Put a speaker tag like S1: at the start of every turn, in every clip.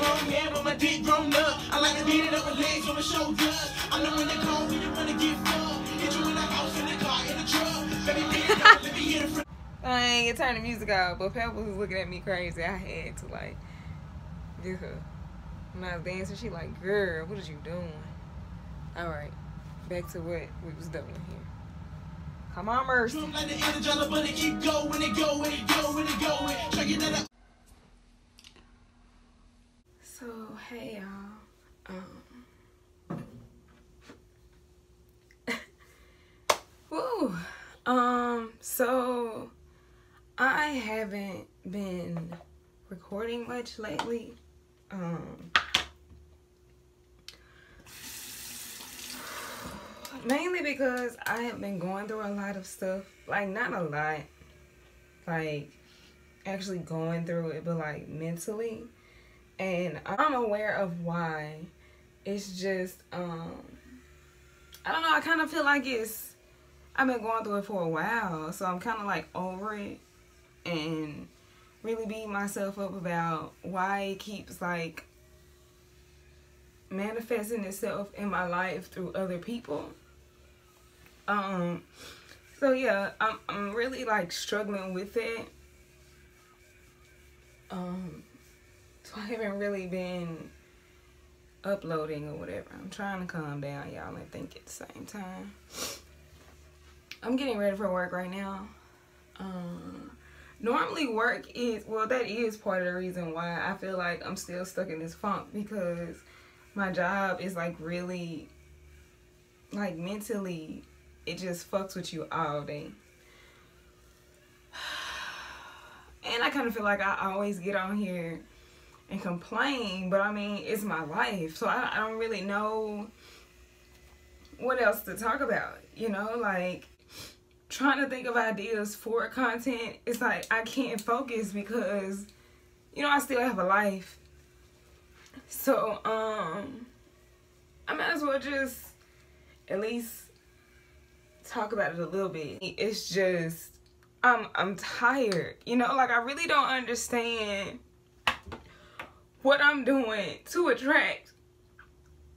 S1: grown man with my dick grown up. I like to beat it up with legs on my shoulders. I'm the one that call when you wanna get fucked. Hit you in the house, in the car, in the truck. Let me be it down, let me hit it from.
S2: I ain't turn the music off, but Pebbles was looking at me crazy. I had to like get her. When I was dancing, she like, girl, what is you doing? Alright, back to what we was doing here. Come on, Mercy. So, hey y'all. Woo. So I haven't been recording much lately. Mainly because I have been going through a lot of stuff. Like, not a lot. Like, actually going through it, but like mentally. And I'm aware of why. It's just, I don't know, I kind of feel like I've been going through it for a while. So I'm kind of like over it. And really beating myself up about why it keeps like manifesting itself in my life through other people. So yeah, I'm really like struggling with it. So I haven't really been uploading or whatever. I'm trying to calm down, y'all, and think at the same time. I'm getting ready for work right now. Normally work is, well, that is part of the reason why I feel like I'm still stuck in this funk, because my job is like really, like mentally, it just fucks with you all day. And I kind of feel like I always get on here and complain, but I mean, it's my life, so I don't really know what else to talk about, you know, like trying to think of ideas for content. It's like I can't focus because, you know, I still have a life. So I might as well just at least talk about it a little bit. It's just I'm tired, you know, like I really don't understand what I'm doing to attract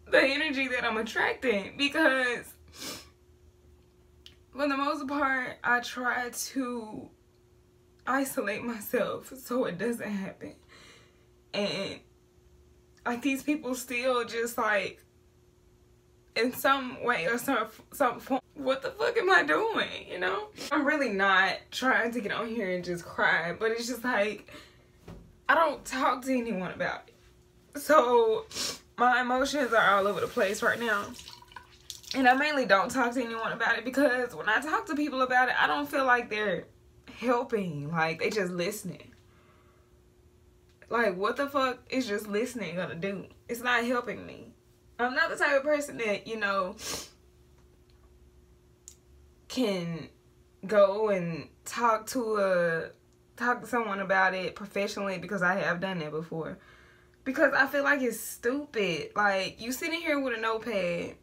S2: the energy that I'm attracting, because for the most part I try to isolate myself so it doesn't happen, and like these people still just like in some way or some form, what the fuck am I doing, you know? I'm really not trying to get on here and just cry, but it's just like I don't talk to anyone about it. So my emotions are all over the place right now. And I mainly don't talk to anyone about it because when I talk to people about it, I don't feel like they're helping. Like, they just listening. Like, what the fuck is just listening gonna do? It's not helping me. I'm not the type of person that, you know, can go and talk to someone about it professionally, because I have done that before. Because I feel like it's stupid. Like, you sitting here with a notepad,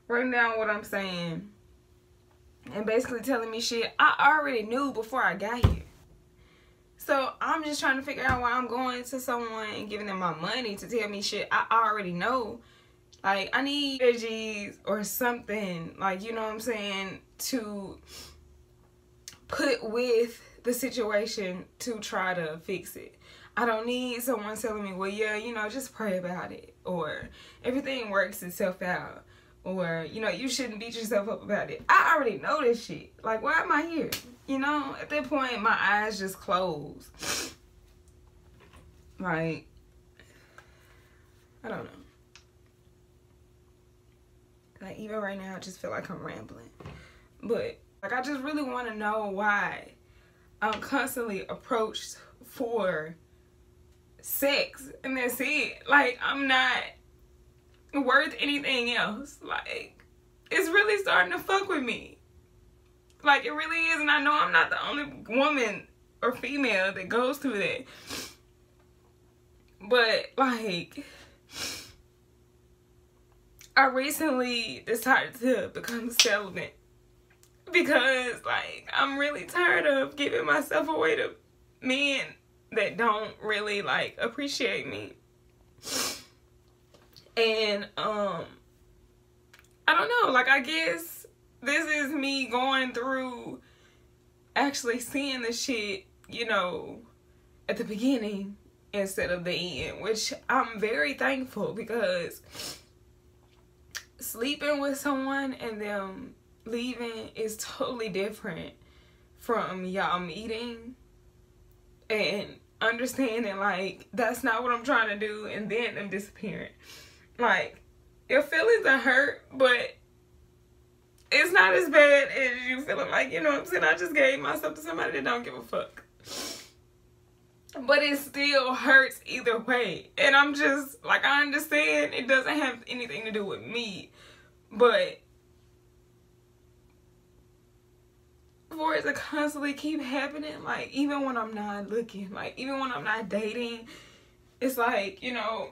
S2: writing down what I'm saying, and basically telling me shit I already knew before I got here. So I'm just trying to figure out why I'm going to someone and giving them my money to tell me shit I already know. Like, I need strategies or something, like, you know what I'm saying, to put with the situation to try to fix it. I don't need someone telling me, well, yeah, you know, just pray about it, or everything works itself out, or, you know, you shouldn't beat yourself up about it. I already know this shit. Like, why am I here? You know, at that point, my eyes just close. Like, I don't know. Like, even right now, I just feel like I'm rambling. But, like, I just really want to know why I'm constantly approached for sex, and that's it. Like, I'm not worth anything else. Like, it's really starting to fuck with me. Like, it really is, and I know I'm not the only woman or female that goes through that. But, like, I recently decided to become celibate because, like, I'm really tired of giving myself away to men that don't really like appreciate me. And I don't know, like, I guess this is me going through actually seeing the shit, you know, at the beginning instead of the end, which I'm very thankful, because sleeping with someone and them leaving is totally different from y'all meeting and understanding, like, that's not what I'm trying to do, and then them disappearing. Like, your feelings are hurt, but it's not as bad as you feeling like, you know what I'm saying, I just gave myself to somebody that don't give a fuck. But it still hurts either way. And I'm just, like, I understand it doesn't have anything to do with me. But for it to constantly keep happening, like, even when I'm not looking, like, even when I'm not dating, it's like, you know,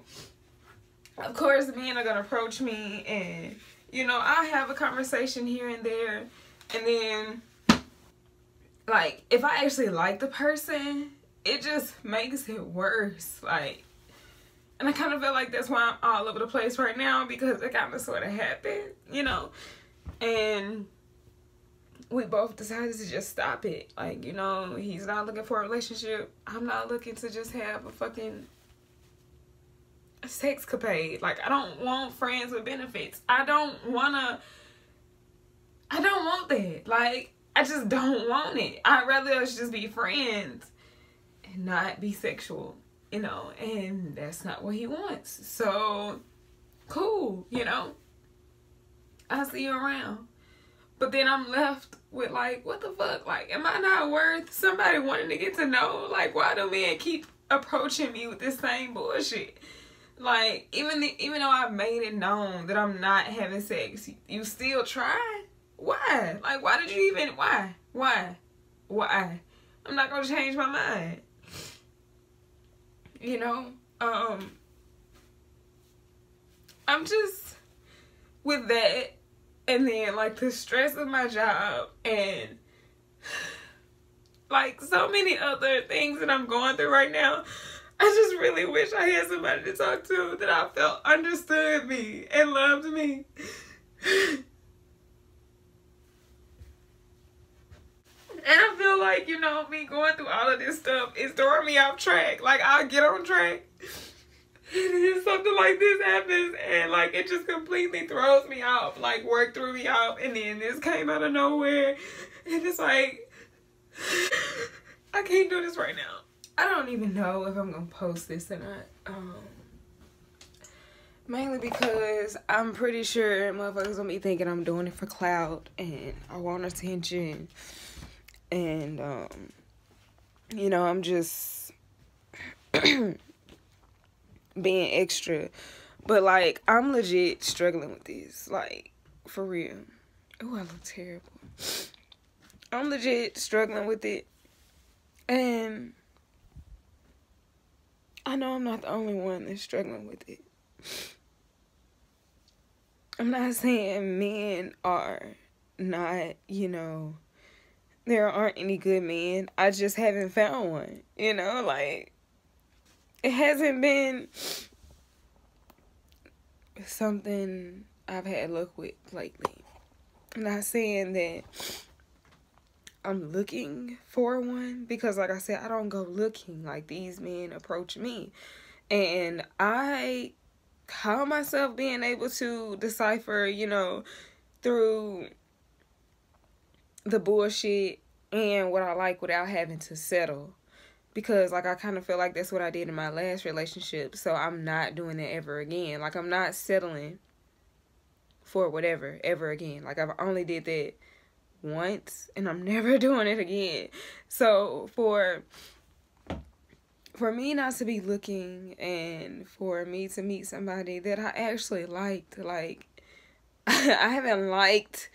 S2: of course men are going to approach me and, you know, I'll have a conversation here and there. And then, like, if I actually like the person, it just makes it worse. Like, and I kind of feel like that's why I'm all over the place right now, because it kind of sort of happened, you know. And we both decided to just stop it. Like, you know, he's not looking for a relationship. I'm not looking to just have a fucking sexcapade. Like, I don't want friends with benefits. I don't want that. Like, I just don't want it. I'd rather us just be friends and not be sexual, you know, and that's not what he wants. So, cool, you know. I'll see you around. But then I'm left with, like, what the fuck? Like, am I not worth somebody wanting to get to know? Like, why do men keep approaching me with this same bullshit? Like, even though I've made it known that I'm not having sex, you still try? Why? Like, why did you even, why? I'm not gonna change my mind. You know? I'm just, with that, and then, like, the stress of my job, and, like, so many other things that I'm going through right now, I just really wish I had somebody to talk to that I felt understood me and loved me. And I feel like, you know, me going through all of this stuff is throwing me off track. Like, I'll get on track, and then something like this happens, and, like, it just completely throws me off. Like, work threw me off, and then this came out of nowhere. And it's like, I can't do this right now. I don't even know if I'm going to post this or not. Mainly because I'm pretty sure motherfuckers gonna be thinking I'm doing it for clout, and I want attention. And, you know, I'm just being extra. But, like, I'm legit struggling with this. Like, for real. Oh, I look terrible. I'm legit struggling with it. And I know I'm not the only one that's struggling with it. I'm not saying men are not, you know, there aren't any good men. I just haven't found one. You know, like, it hasn't been something I've had luck with lately. I'm not saying that I'm looking for one, because, like I said, I don't go looking. Like, these men approach me. And I call myself being able to decipher, you know, through the bullshit and what I like without having to settle. Because, like, I kind of feel like that's what I did in my last relationship. So I'm not doing it ever again. Like, I'm not settling for whatever ever again. Like, I've only did that once, and I'm never doing it again. So for me not to be looking, and for me to meet somebody that I actually liked, like, I haven't liked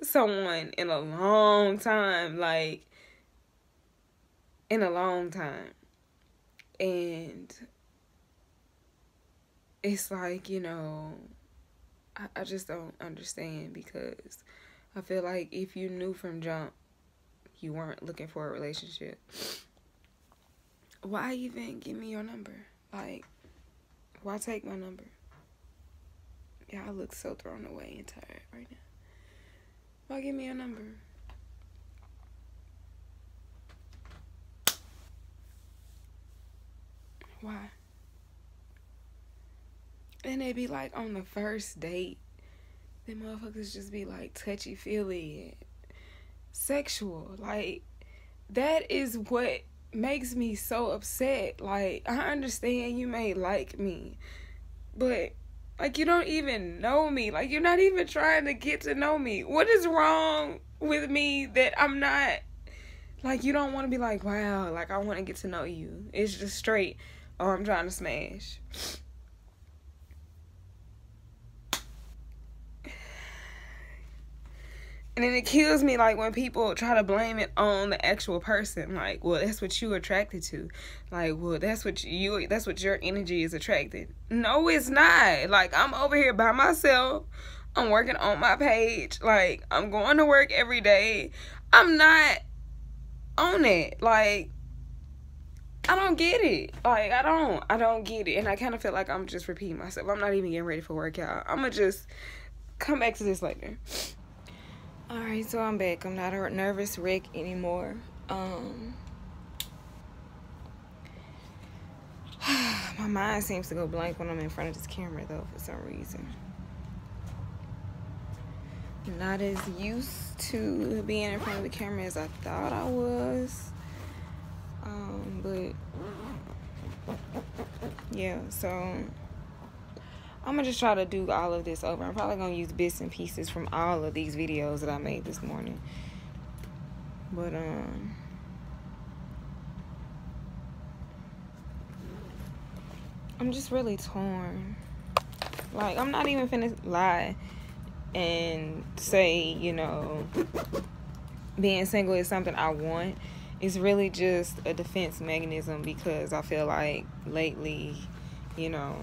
S2: someone in a long time, like, in a long time. And it's like, you know, I just don't understand, because I feel like if you knew from jump you weren't looking for a relationship, Why even give me your number? Like, why take my number? Yeah, I look so thrown away and tired right now. Why give me your number? Why? And they be like on the first date, them motherfuckers just be like touchy-feely and sexual. Like, that is what makes me so upset. Like, I understand you may like me, but like, you don't even know me. Like, you're not even trying to get to know me. What is wrong with me that I'm not, like, you don't want to be like, wow, like, I want to get to know you. It's just straight, oh, I'm trying to smash. And then it kills me, like, when people try to blame it on the actual person. Like, well, that's what you attracted to. Like, well, that's what your energy is attracted. No, it's not. Like, I'm over here by myself. I'm working on my page. Like, I'm going to work every day. I'm not on it. Like, I don't get it. Like, I don't get it. And I kind of feel like I'm just repeating myself. I'm not even getting ready for work, y'all. I'm going to just come back to this later. Alright, so I'm back. I'm not a nervous wreck anymore. My mind seems to go blank when I'm in front of this camera, though, for some reason. I'm not as used to being in front of the camera as I thought I was. But yeah, so I'm gonna just try to do all of this over. I'm probably gonna use bits and pieces from all of these videos that I made this morning. But I'm just really torn. Like, I'm not even finna lie and say, you know, being single is something I want. It's really just a defense mechanism because I feel like lately, you know,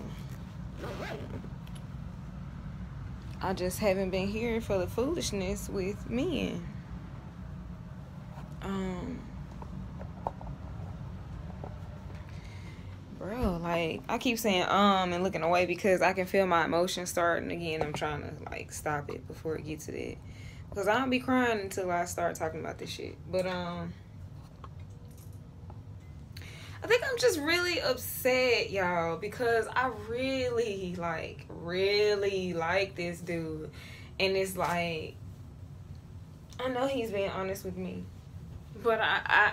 S2: I just haven't been here for the foolishness with men. Bro, like, I keep saying and looking away because I can feel my emotions starting again. I'm trying to, like, stop it before it gets to that. Because I don't be crying until I start talking about this shit. But, I think I'm just really upset, y'all, because I really like this dude. And it's like, I know he's being honest with me. But I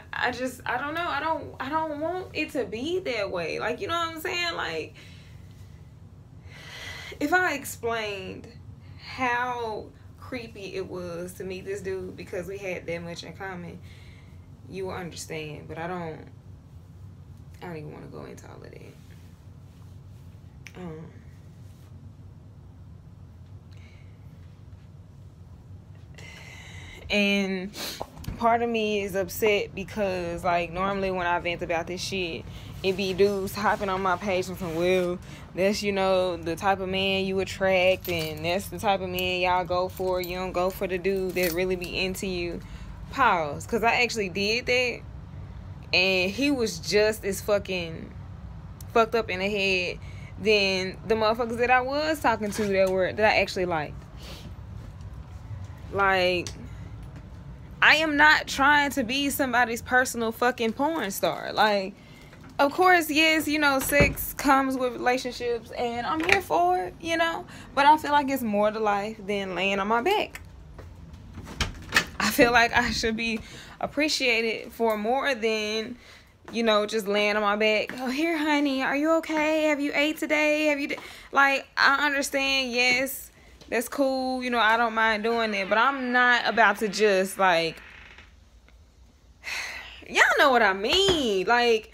S2: don't know. I don't want it to be that way. Like, you know what I'm saying? Like, if I explained how creepy it was to meet this dude because we had that much in common, you will understand. But I don't even want to go into all of that. And part of me is upset because, like, normally when I vent about this shit, it be dudes hopping on my page and saying, well, that's, you know, the type of man you attract, and that's the type of man y'all go for. You don't go for the dude that really be into you. Pause. Because I actually did that, and he was just as fucking fucked up in the head than the motherfuckers that I was talking to that I actually liked. Like, I am not trying to be somebody's personal fucking porn star. Like, of course, yes, you know, sex comes with relationships, and I'm here for it, you know. But I feel like it's more to life than laying on my back. I feel like I should be appreciated for more than, you know, just laying on my back. Oh, here, honey, are you okay? Have you ate today? Like, I understand, yes. That's cool, you know, I don't mind doing it, but I'm not about to just, like, y'all know what I mean. Like,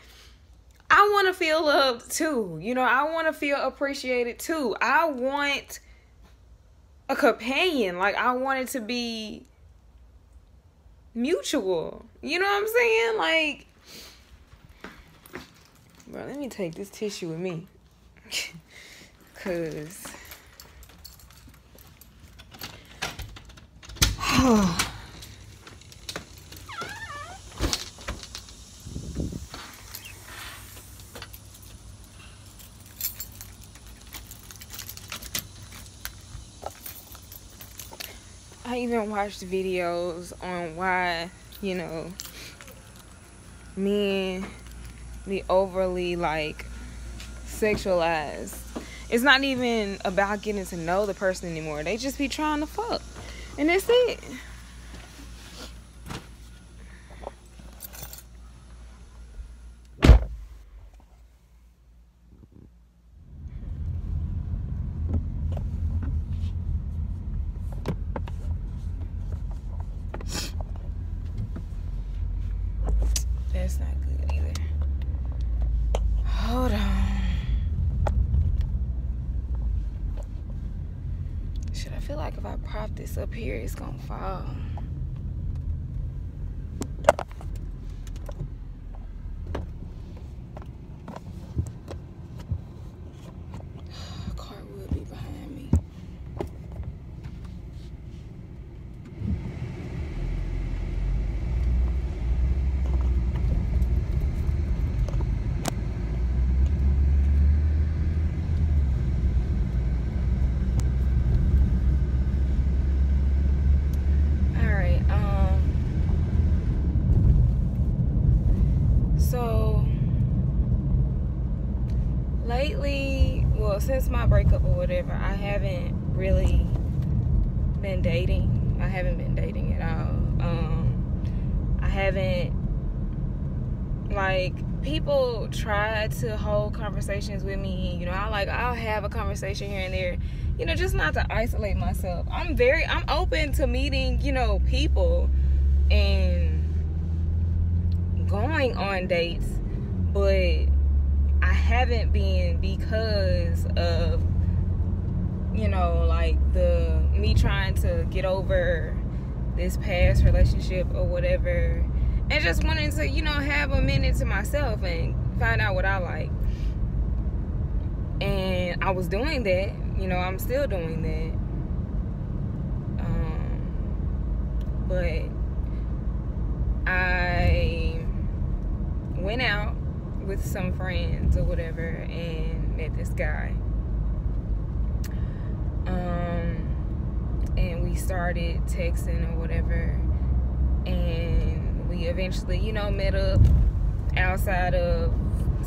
S2: I want to feel loved too, you know, I want to feel appreciated too. I want a companion. Like, I want it to be mutual, you know what I'm saying? Like, bro, let me take this tissue with me, because I even watched videos on why, you know, men be overly like sexualized. It's not even about getting to know the person anymore. They just be trying to fuck, and that's it. That's not good either. Hold on. Shit, I feel like if I prop this up here, it's gonna fall. Car would be behind me. So lately, well, since my breakup or whatever, I haven't really been dating. I haven't been dating at all. I haven't, like, people try to hold conversations with me. You know, I'll have a conversation here and there, you know, just not to isolate myself. I'm open to meeting, you know, people and going on dates, but I haven't been because of, you know, like me trying to get over this past relationship or whatever, and just wanting to, you know, have a minute to myself and find out what I like. And I was doing that, you know, I'm still doing that, but I went out with some friends or whatever and met this guy, and we started texting or whatever, and we eventually, you know, met up outside of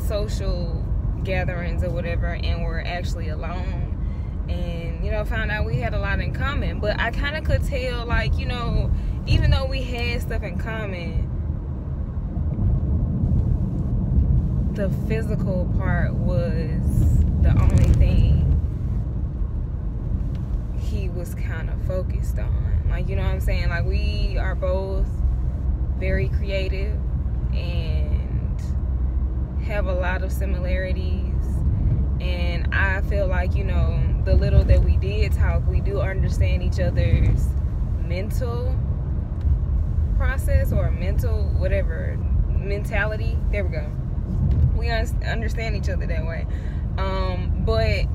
S2: social gatherings or whatever, and we're actually alone, and, you know, found out we had a lot in common. But I kind of could tell, like, you know, even though we had stuff in common, the physical part was the only thing he was kind of focused on. Like, you know what I'm saying? Like, we are both very creative and have a lot of similarities, and I feel like, you know, the little that we did talk, we do understand each other's mental process or mental whatever mentality. There we go. We understand each other that way. But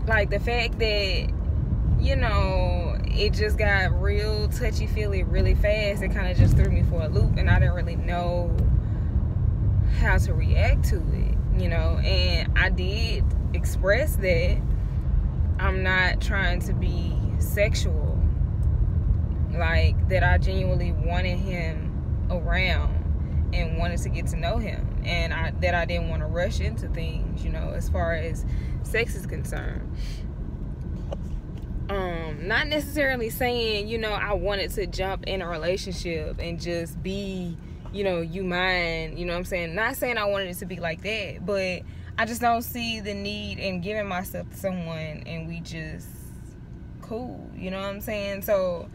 S2: like the fact that, you know, it just got real touchy-feely really fast, it kind of just threw me for a loop, and I didn't really know how to react to it, you know. And I did express that I'm not trying to be sexual, like that I genuinely wanted him around and wanted to get to know him, and that I didn't want to rush into things, you know, as far as sex is concerned. Not necessarily saying, you know, I wanted to jump in a relationship and just be, you know, you mine, you know what I'm saying? Not saying I wanted it to be like that, but I just don't see the need in giving myself to someone and we just cool, you know what I'm saying? So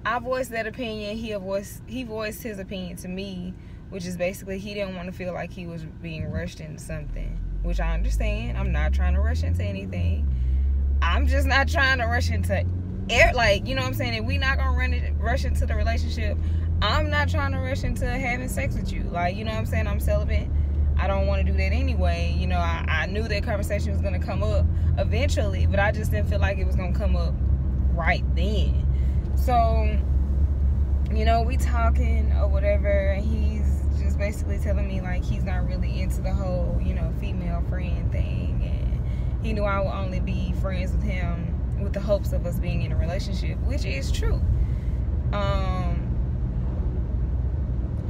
S2: I voiced that opinion. He voiced his opinion to me, which is basically he didn't want to feel like he was being rushed into something, which I understand. I'm not trying to rush into anything. I'm just not trying to rush into like, you know what I'm saying? If we not gonna rush into the relationship, I'm not trying to rush into having sex with you. Like, you know what I'm saying? I'm celibate. I don't want to do that anyway. You know, I knew that conversation was gonna come up eventually, but I just didn't feel like it was gonna come up right then. So, you know, we talking or whatever, and he's just basically telling me like he's not really into the whole, you know, female friend thing, and he knew I would only be friends with him with the hopes of us being in a relationship, which is true.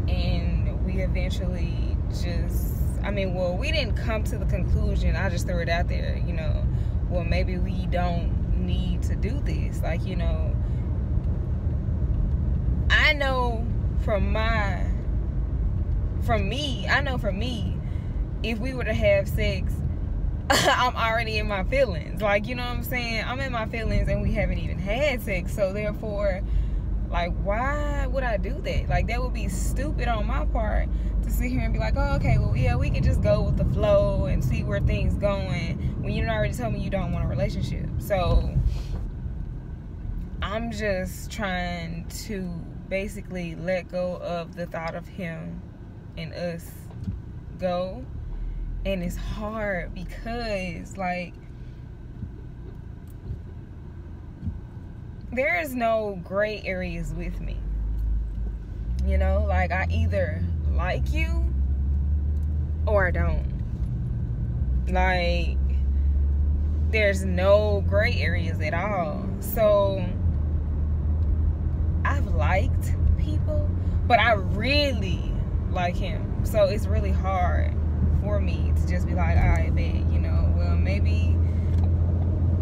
S2: And we eventually just, we didn't come to the conclusion. I just threw it out there, well, maybe we don't need to do this. Like, I know for me, if we were to have sex, I'm already in my feelings. Like, you know what I'm saying? I'm in my feelings and we haven't even had sex. So therefore, like, why would I do that? Like, that would be stupid on my part to sit here and be like, oh, okay, well, yeah, we can just go with the flow and see where things going when you already told me you don't want a relationship. So I'm just trying to basically let go of the thought of him and us go. And it's hard because, like, there is no gray areas with me. Like, I either like you or I don't. Like, there's no gray areas at all. So I've liked people, but I really like him. So it's really hard for me to just be like, all right, bet, well, maybe,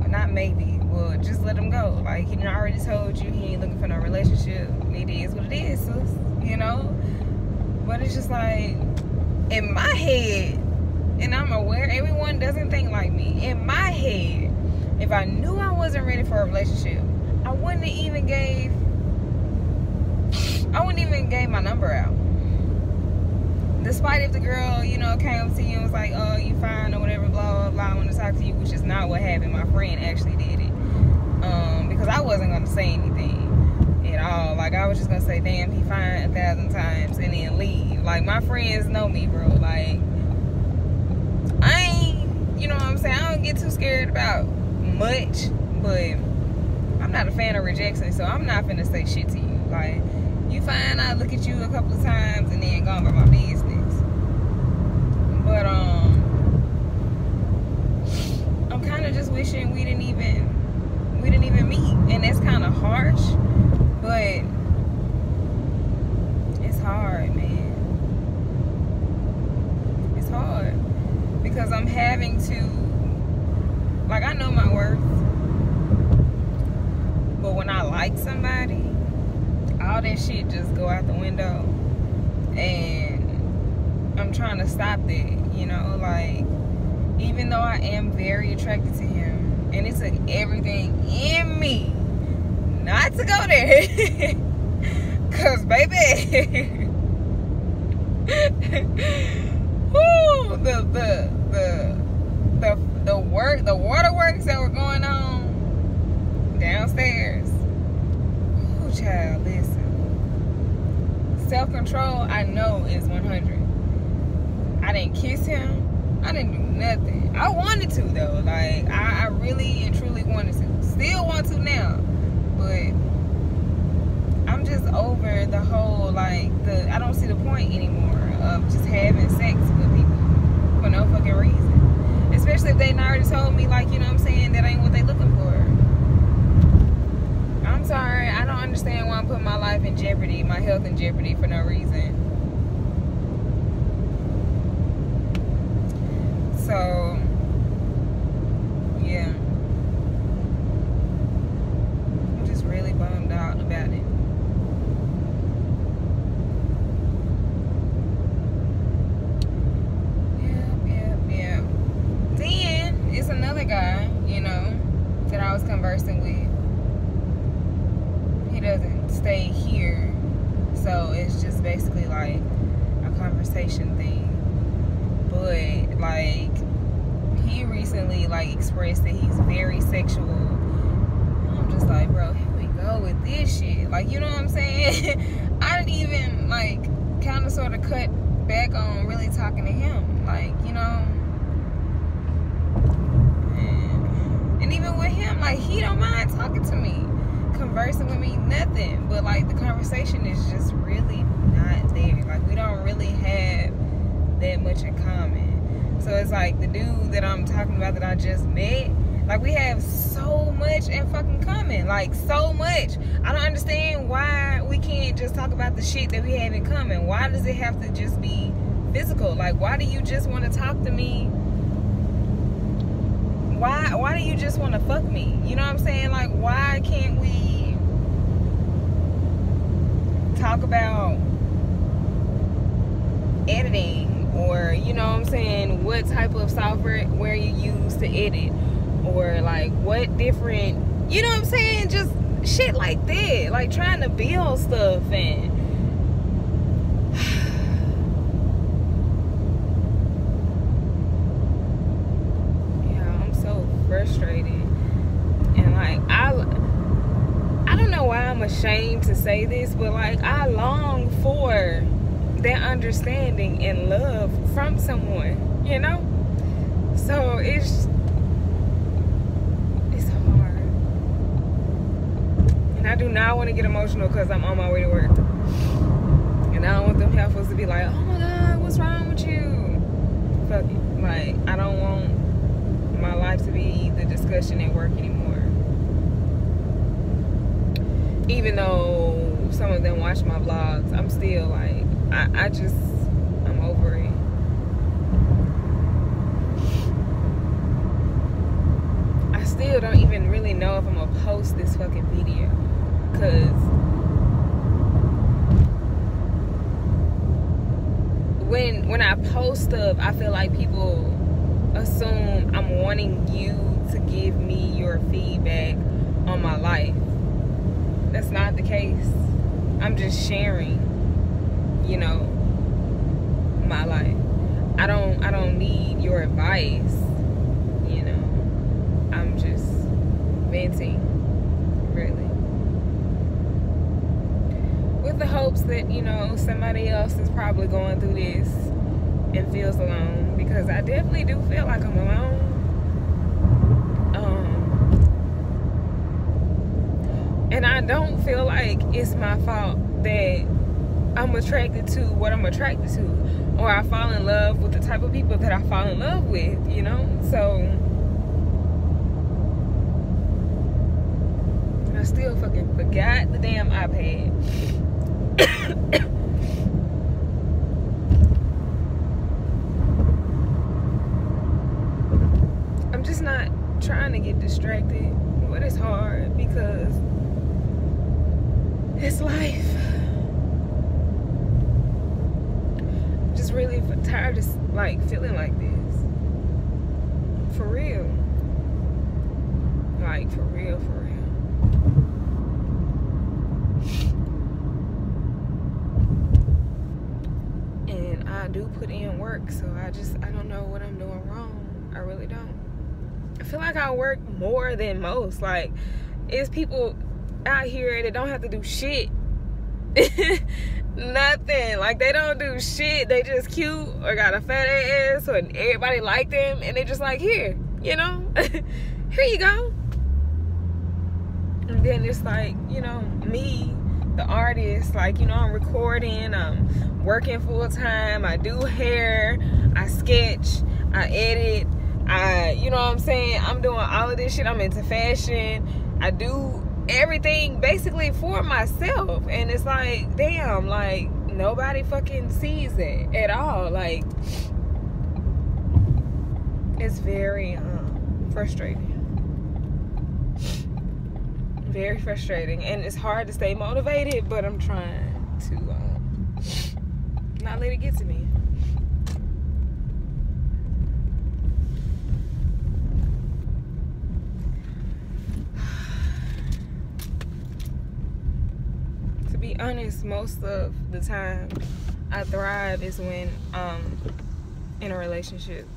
S2: not maybe, well, just let him go. Like, he already told you he ain't looking for no relationship. It is what it is, sis, But it's just like, in my head, and I'm aware everyone doesn't think like me. In my head, if I knew I wasn't ready for a relationship, I wouldn't even gave my number out. Despite if the girl, came up to you and was like, oh, you fine or whatever, blah, blah, blah, I want to talk to you, which is not what happened. My friend actually did it. Because I wasn't going to say anything at all. Like, I was just going to say, damn, he fine 1,000 times and then leave. Like, my friends know me, bro. Like, I ain't, you know what I'm saying? I don't get too scared about much, but I'm not a fan of rejection, so I'm not finna say shit to you. Like, you fine, I look at you a couple of times and then go about my business. But I'm kind of just wishing we didn't even meet, and that's kind of harsh, but it's hard, man. It's hard because I'm having to, like, I know my worth, but when I like somebody, all that shit just go out the window, and I'm trying to stop that, like, even though I am very attracted to him, and it took everything in me not to go there, cause baby, whoo, the waterworks that were going on downstairs. Oh, child, listen. Self-control, I know, is 100. I didn't kiss him. I didn't do nothing. I wanted to, though. Like, I really and truly wanted to. Still want to now. But I'm just over the whole, like, I don't see the point anymore of just having sex with people for no fucking reason. Especially if they already told me, like, you know what I'm saying, that ain't what they looking for. I'm sorry. I don't understand why I'm putting my life in jeopardy, my health in jeopardy for no reason. So, yeah. I'm just really bummed out about it. Yeah. Then, it's another guy, that I was conversing with. He doesn't stay here, so it's just basically like a conversation thing. But, like, he recently, like, expressed that he's very sexual. And I'm just like, bro, here we go with this shit. Like, you know what I'm saying? I didn't even, like, kind of sort of cut back on really talking to him. Like, and even with him, like, he don't mind talking to me, conversing with me, nothing. But, like, the conversation is just really not there. Like, we don't really have that much in common. So it's like the dude that I'm talking about that I just met, Like, we have so much in fucking common. Like, so much. I don't understand why we can't just talk about the shit that we have in common. Why does it have to just be physical? Like, why do you just want to talk to me? Why do you just want to fuck me? You know what I'm saying? Like, why can't we talk about editing, or, you know what I'm saying, what type of software you use to edit, or like what different, you know what I'm saying, just shit like that, like trying to build stuff. And yeah, I'm so frustrated. And like, I don't know why I'm ashamed to say this, but like, I long for that understanding and love from someone, you know? So it's hard. And I do not want to get emotional because I'm on my way to work. And I don't want them heifers to be like, oh my God, what's wrong with you? Fuck it. Like, I don't want my life to be the discussion at work anymore. Even though some of them watch my vlogs, I'm still like, I'm over it. I still don't even really know if I'm gonna post this fucking video, because when I post stuff, I feel like people assume I'm wanting you to give me your feedback on my life. That's not the case. I'm just sharing, you know, my life. I don't need your advice, you know. I'm just venting, really, with the hopes that, you know, somebody else is probably going through this and feels alone, because I definitely do feel like I'm alone. And I don't feel like it's my fault that I'm attracted to what I'm attracted to, or I fall in love with the type of people that I fall in love with, you know? So I still fucking forgot the damn iPad. I'm just not trying to get distracted, but it's hard because it's life. I'm just really tired of like feeling like this. For real. Like, for real, for real. And I do put in work, so I don't know what I'm doing wrong. I really don't. I feel like I work more than most. Like, it's people out here that don't have to do shit. Nothing. Like, they don't do shit. They just cute or got a fat ass, or everybody like them, and they just like, here, you know, here you go. And then it's like, you know, me, the artist, like, you know, I'm recording, I'm working full time, I do hair, I sketch, I edit, you know what I'm saying, I'm doing all of this shit. I'm into fashion. I do everything basically for myself, and it's like, damn, like, nobody fucking sees it at all. Like, it's very frustrating. Very frustrating, and it's hard to stay motivated, but I'm trying to not let it get to me. To be honest, most of the time I thrive is when in a relationship.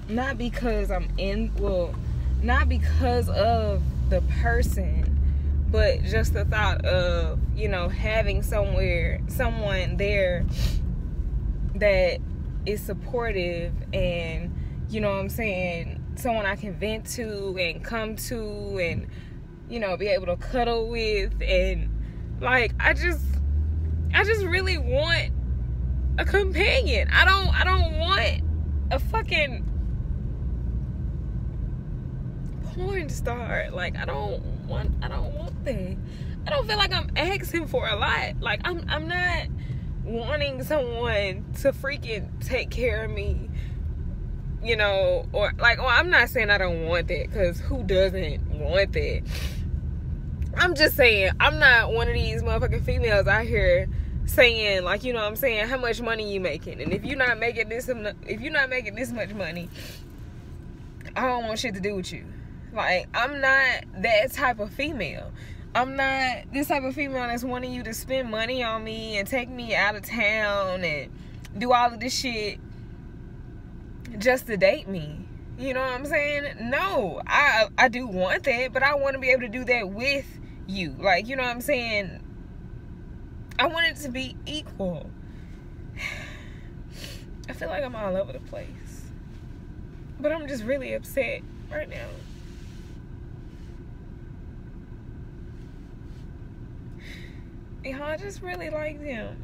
S2: Not because not because of the person, but just the thought of, you know, having someone there that is supportive, and, you know what I'm saying, someone I can vent to and come to, and, you know, be able to cuddle with. And like, I just really want a companion. I don't want a fucking porn star. Like, I don't want that. I don't feel like I'm asking for a lot. Like, I'm not wanting someone to freaking take care of me, you know, or like, well, I'm not saying I don't want that, because who doesn't want that? I'm just saying, I'm not one of these motherfucking females out here saying, like, you know what I'm saying, how much money you making, and if you're not making this much money, I don't want shit to do with you. Like, I'm not that type of female. I'm not this type of female that's wanting you to spend money on me and take me out of town and do all of this shit just to date me. You know what I'm saying? No, I do want that, but I want to be able to do that with you. Like, you know what I'm saying? I want it to be equal. I feel like I'm all over the place, but I'm just really upset right now. Y'all, I just really like them.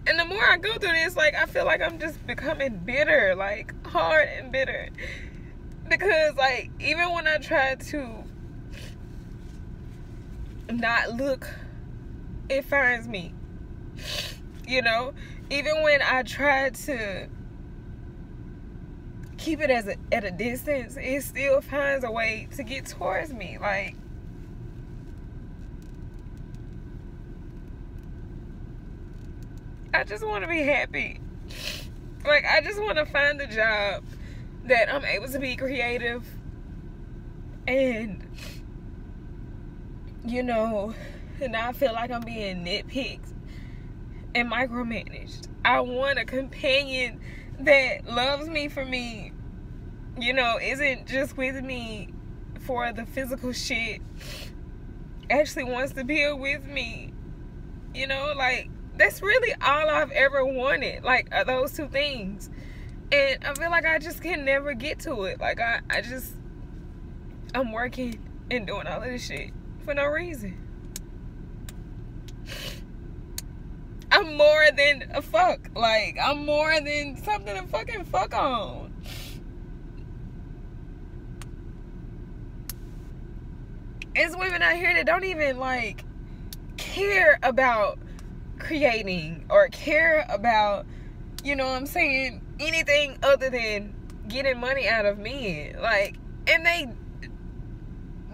S2: And the more I go through this, like, I feel like I'm just becoming bitter, like, hard and bitter. Because, like, even when I try to not look, it finds me. You know? Even when I try to keep it at a distance, it still finds a way to get towards me. Like, I just want to be happy. Like, I just want to find a job that I'm able to be creative and, you know, not feel like I'm being nitpicked and micromanaged. I want a companion that loves me for me, you know, isn't just with me for the physical shit, actually wants to be with me, you know, like, that's really all I've ever wanted, like, those two things. And I feel like I just can never get to it. Like, I'm working and doing all of this shit for no reason. I'm more than a fuck. Like, I'm more than something to fucking fuck on. There's women out here that don't even, like, care about creating or care about, you know what I'm saying, anything other than getting money out of men. Like, and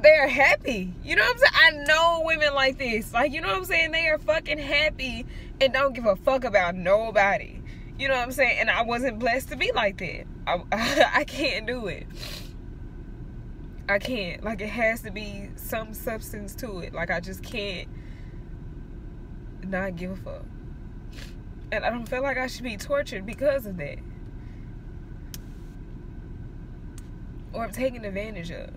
S2: they're happy. You know what I'm saying? I know women like this. Like, you know what I'm saying? They are fucking happy and don't give a fuck about nobody. You know what I'm saying? And I wasn't blessed to be like that. I can't do it. I can't. Like, it has to be some substance to it. Like, I just can't not give a fuck. And I don't feel like I should be tortured because of that, or taken advantage of.